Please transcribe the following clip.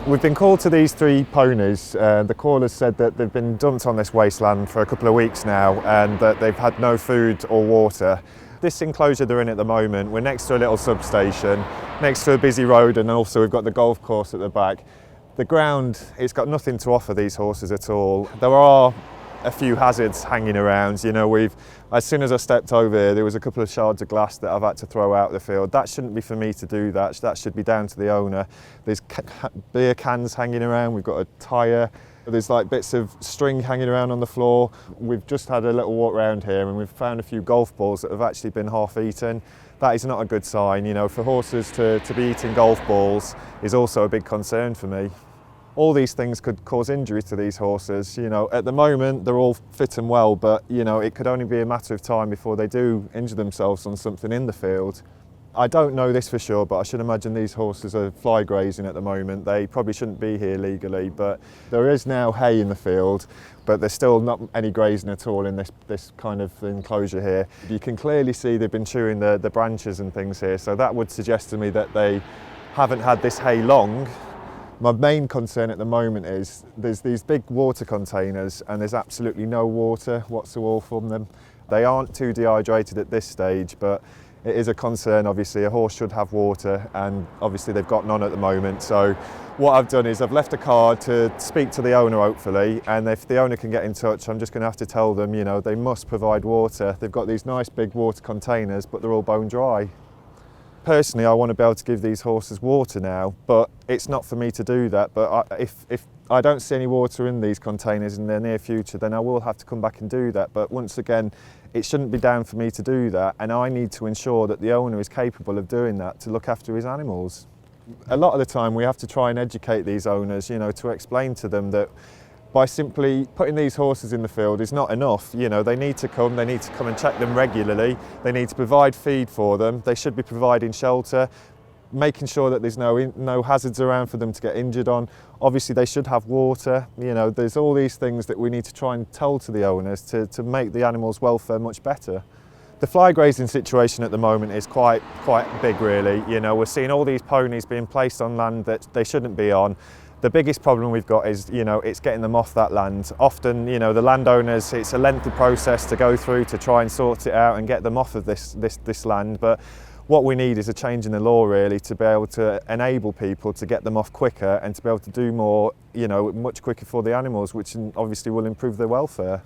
We've been called to these 3 ponies. The callers said that they've been dumped on this wasteland for a couple of weeks now and that they've had no food or water. This enclosure they're in at the moment, we're next to a little substation, next to a busy road, and also we've got the golf course at the back. The ground, it's got nothing to offer these horses at all. There are a few hazards hanging around. As soon as I stepped over here, there was a couple of shards of glass that I've had to throw out the field. That shouldn't be for me to do that. That should be down to the owner. There's beer cans hanging around. We've got a tyre. There's like bits of string hanging around on the floor. We've just had a little walk around here and we've found a few golf balls that have actually been half eaten. That is not a good sign. For horses to be eating golf balls is also a big concern for me. All these things could cause injury to these horses. At the moment they're all fit and well, but it could only be a matter of time before they do injure themselves on something in the field. I don't know this for sure, but I should imagine these horses are fly grazing at the moment. They probably shouldn't be here legally, but there is now hay in the field, but there's still not any grazing at all in this kind of enclosure here. You can clearly see they've been chewing the branches and things here, so that would suggest to me that they haven't had this hay long. My main concern at the moment is there's these big water containers and there's absolutely no water whatsoever from them. They aren't too dehydrated at this stage, but it is a concern. Obviously a horse should have water and obviously they've got none at the moment. So what I've done is I've left a card to speak to the owner hopefully, and if the owner can get in touch, I'm just going to have to tell them, they must provide water. They've got these nice big water containers, but they're all bone dry. Personally, I want to be able to give these horses water now, but it's not for me to do that. But if I don't see any water in these containers in the near future, then I will have to come back and do that. But once again, it shouldn't be down for me to do that, and I need to ensure that the owner is capable of doing that to look after his animals. A lot of the time we have to try and educate these owners, to explain to them that by simply putting these horses in the field is not enough. They need to come and check them regularly. They need to provide feed for them. They should be providing shelter, making sure that there's no hazards around for them to get injured on. Obviously they should have water. There's all these things that we need to try and tell to the owners to make the animals' welfare much better. The fly grazing situation at the moment is quite big really. We're seeing all these ponies being placed on land that they shouldn't be on. The biggest problem we've got is, it's getting them off that land. Often, the landowners, it's a lengthy process to go through to try and sort it out and get them off of this land. But what we need is a change in the law really to be able to enable people to get them off quicker and to be able to do more, much quicker for the animals, which obviously will improve their welfare.